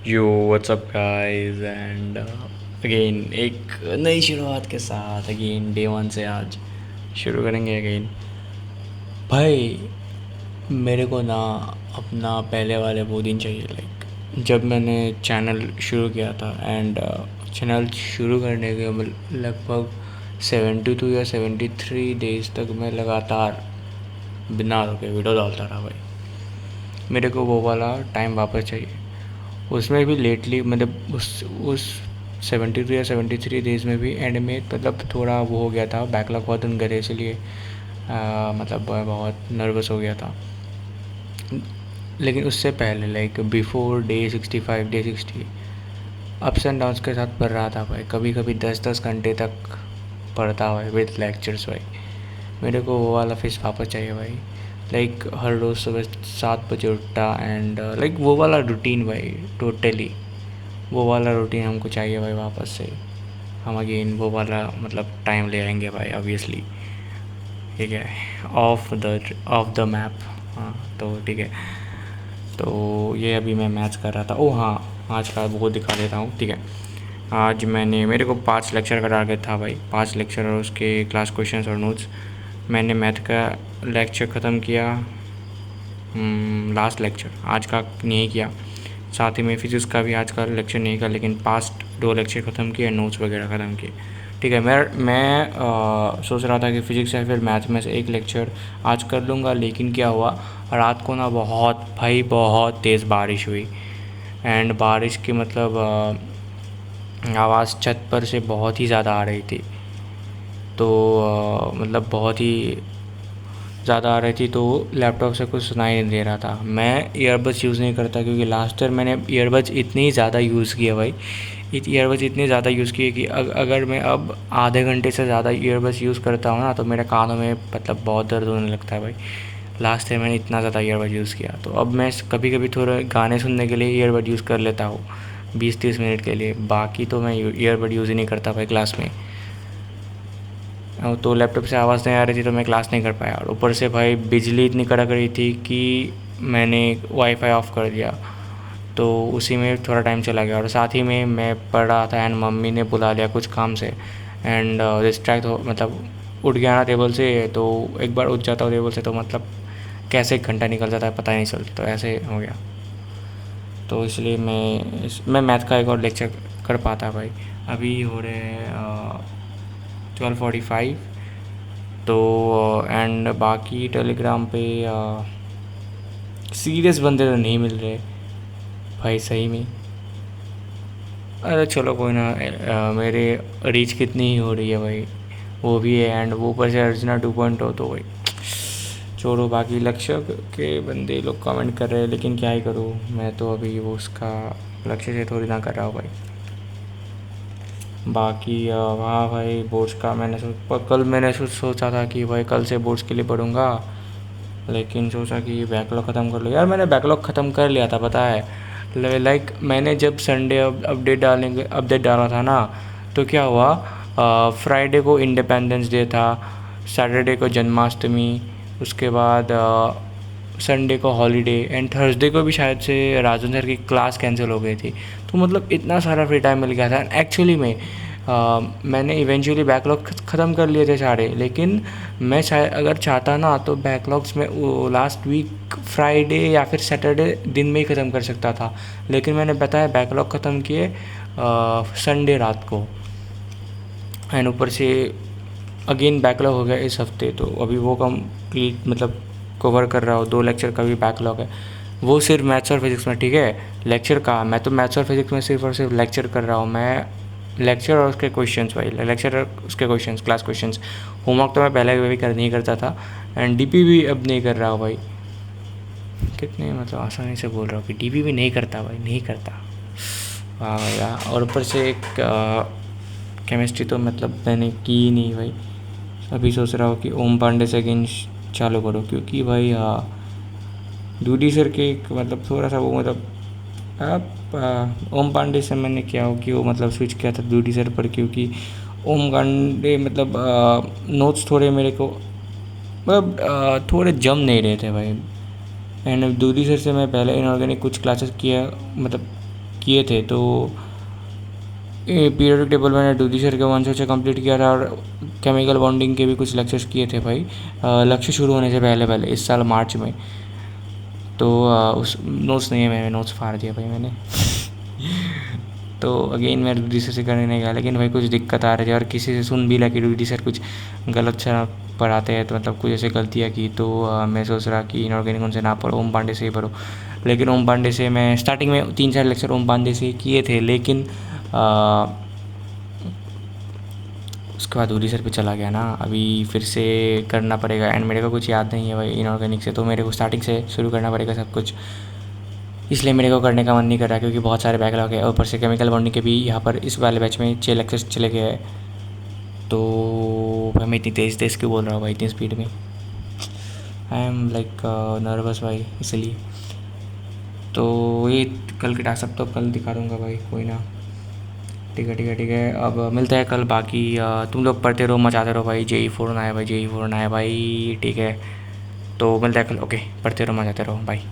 Yo WhatsApp guys and again एक नई शुरुआत के साथ अगेन डे वन से आज शुरू करेंगे अगेन। भाई मेरे को ना अपना पहले वाले वो दिन चाहिए, लाइक जब मैंने चैनल शुरू किया था एंड चैनल शुरू करने के लगभग 72 या 73 डेज तक मैं लगातार बिना रुके वीडियो डालता रहा भाई। मेरे को वो वाला टाइम वापस चाहिए। उसमें भी लेटली मतलब उस 72 या 73 डेज़ में भी एंड में मतलब थोड़ा वो हो गया था, बैकलॉग बहुत दिन करे, इसलिए मतलब मैं बहुत नर्वस हो गया था। लेकिन उससे पहले like before day 65 day 60 ups and downs के साथ पढ़ रहा था भाई। कभी कभी 10-10 घंटे तक पढ़ता भाई विद लेक्चर्स भाई। मेरे को वो वाला फेस वापस चाहिए भाई। लाइक हर रोज़ सुबह 7 बजे उठता एंड लाइक वो वाला रूटीन भाई, टोटली वो वाला रूटीन हमको चाहिए भाई वापस से। हम अगेन वो वाला मतलब टाइम ले आएंगे भाई ऑब्वियसली। ठीक है, ऑफ द मैप। हाँ तो ठीक है। तो ये अभी मैं मैच कर रहा था। ओ हाँ, आज का वो दिखा देता हूँ। ठीक है, आज मेरे को 5 लेक्चर का टारगेट था भाई। 5 लेक्चर और उसके क्लास क्वेश्चंस और नोट्स। मैंने मैथ का लेक्चर ख़त्म किया, लास्ट लेक्चर आज का नहीं किया। साथ ही में फिज़िक्स का भी आज का लेक्चर नहीं किया, लेकिन पास्ट 2 लेक्चर ख़त्म किए, नोट्स वगैरह ख़त्म किए। ठीक है, मैं सोच रहा था कि फ़िज़िक्स या फिर मैथ में से एक लेक्चर आज कर लूँगा, लेकिन क्या हुआ, रात को ना बहुत भाई बहुत तेज़ बारिश हुई एंड बारिश की मतलब आवाज़ छत पर से बहुत ही ज़्यादा आ रही थी। तो मतलब बहुत ही ज़्यादा आ रही थी, तो लैपटॉप से कुछ सुनाई नहीं दे रहा था। मैं ईयरबड्स यूज़ नहीं करता क्योंकि लास्ट ईयर मैंने ईयरबड्स इतनी ज़्यादा यूज़ किया भाई। ईयरबड्स इतने ज़्यादा यूज़ किए कि अगर मैं अब आधे घंटे से ज़्यादा ईयरबड्स यूज़ करता हूँ ना, तो मेरे कानों में मतलब बहुत दर्द होने लगता है भाई। लास्ट ईयर मैंने इतना ज़्यादा ईयरबड यूज़ किया, तो अब मैं कभी कभी थोड़े गाने सुनने के लिए ईयरबड यूज़ कर लेता हूँ 20-30 मिनट के लिए। बाकी तो मैं ईयरबड यूज़ ही नहीं करता भाई क्लास में। तो लैपटॉप से आवाज़ नहीं आ रही थी तो मैं क्लास नहीं कर पाया, और ऊपर से भाई बिजली इतनी कड़क रही थी कि मैंने वाईफाई ऑफ़ कर दिया, तो उसी में थोड़ा टाइम चला गया। और साथ ही में मैं पढ़ रहा था एंड मम्मी ने बुला लिया कुछ काम से एंड डिस्ट्रैक्ट हो मतलब उठ गया ना टेबल से। तो एक बार उठ जाता हूँ टेबल से तो मतलब कैसे 1 घंटा निकल जाता है पता ही नहीं चलता, तो ऐसे हो गया। तो इसलिए मैं मैथ का एक और लेक्चर कर पाता भाई। अभी हो रहे 12:45। तो एंड बाकी टेलीग्राम पे सीरियस बंदे तो नहीं मिल रहे भाई सही में। अरे चलो कोई ना, मेरे रीच कितनी ही हो रही है भाई, वो भी है एंड वो ऊपर से अर्चना 2.0, तो भाई छोड़ो। बाकी लक्ष्य के बंदे लोग कमेंट कर रहे हैं, लेकिन क्या ही करूँ, मैं तो अभी वो उसका लक्ष्य से थोड़ी ना कर रहा हूँ भाई। बाकी हाँ भाई, बोर्ड्स का कल मैंने सोचा था कि भाई कल से बोर्ड्स के लिए पढ़ूंगा, लेकिन सोचा कि बैकलॉग ख़त्म कर लो। यार मैंने बैकलॉग ख़त्म कर लिया था पता है। लाइक मैंने जब संडे अपडेट डाला था ना, तो क्या हुआ, फ्राइडे को इंडिपेंडेंस डे था, सैटरडे को जन्माष्टमी, उसके बाद संडे को हॉलीडे एंड थर्सडे को भी शायद से राजन सर की क्लास कैंसिल हो गई थी। तो मतलब इतना सारा फ्री टाइम मिल गया था एक्चुअली में। मैंने इवेंचुअली बैकलॉग ख़त्म कर लिए थे सारे, लेकिन मैं शायद अगर चाहता ना तो बैकलॉग्स में वो लास्ट वीक फ्राइडे या फिर सैटरडे दिन में ही ख़त्म कर सकता था, लेकिन मैंने बताया बैकलॉग ख़त्म किए संडे रात को। एंड ऊपर से अगेन बैकलॉग हो गया इस हफ्ते, तो अभी वो कंप्लीट मतलब कवर कर रहा हूँ। 2 लेक्चर का भी बैकलॉग है, वो सिर्फ मैथ्स और फिज़िक्स में। ठीक है, लेक्चर का मैं तो मैथ्स और फिज़िक्स में सिर्फ और सिर्फ लेक्चर कर रहा हूँ मैं। लेक्चर और उसके क्वेश्चंस भाई, लेक्चर और उसके क्वेश्चंस, क्लास क्वेश्चंस। होमवर्क तो मैं पहले भी नहीं करता था एंड डीपी भी अब नहीं कर रहा हूँ भाई। कितने मतलब आसानी से बोल रहा हूँ कि डीपी भी नहीं करता भाई, नहीं करता। वाह भैया, और ऊपर से एक केमिस्ट्री तो मतलब मैंने की ही नहीं भाई। अभी सोच रहा हूँ कि ओम पांडे से अगेन चालू करो, क्योंकि भाई डूडी सर के मतलब थोड़ा सा वो मतलब अब ओम पांडे से मैंने क्या हो कि वो मतलब स्विच किया था डूडी सर पर, क्योंकि ओम पांडे मतलब नोट्स थोड़े मेरे को मतलब थोड़े जम नहीं रहे थे भाई। एंड डूडी सर से मैं पहले इनऑर्गेनिक कुछ क्लासेस किया मतलब किए थे। तो ये पीरियोडिक टेबल मैंने दूधी सर के 1 से कंप्लीट किया था, और केमिकल बॉन्डिंग के भी कुछ लेक्चर्स किए थे भाई, लक्ष्य शुरू होने से पहले पहले इस साल मार्च में। तो उस नोट्स नहीं है, मैंने नोट्स फाड़ दिया भाई मैंने। तो अगेन मैं दूधी सर से करने नहीं गया, लेकिन भाई कुछ दिक्कत आ रही थी, और किसी से सुन भी लिया कि दूधी सर कुछ गलत सा पढ़ाते हैं, तो मतलब कुछ ऐसे गलतियाँ की। तो मैं सोच रहा कि इनऑर्गेनिक उनसे ना पढ़ो, ओम पांडे से ही पढ़ो। लेकिन ओम पांडे से मैं स्टार्टिंग में 3-4 लेक्चर ओम पांडे से किए थे, लेकिन उसके बाद दूधी सर पे चला गया ना, अभी फिर से करना पड़ेगा। एंड मेरे को कुछ याद नहीं है भाई इनऑर्गेनिक से, तो मेरे को स्टार्टिंग से शुरू करना पड़ेगा सब कुछ। इसलिए मेरे को करने का मन नहीं कर रहा, क्योंकि बहुत सारे बैकलॉग है, और ऊपर से केमिकल बॉन्डिंग के भी यहाँ पर इस वाले बैच में 6 लेक्चर्स चले गए हैं। तो भाई मैं इतनी तेज़ तेज़ क्यों बोल रहा हूँ भाई, इतनी स्पीड में? आई एम लाइक नर्वस भाई, इसलिए। तो ये कल के टास्क सब तो कल दिखा दूँगा भाई, कोई ना। ठीक है ठीक है ठीक है, अब मिलते हैं कल। बाकी तुम लोग पढ़ते रहो, मचाते रहो भाई। JEE 4 ना है भाई, JEE 4 ना है भाई, ठीक है। तो मिलते हैं कल, ओके। पढ़ते रहो, मचाते रहो, बाय।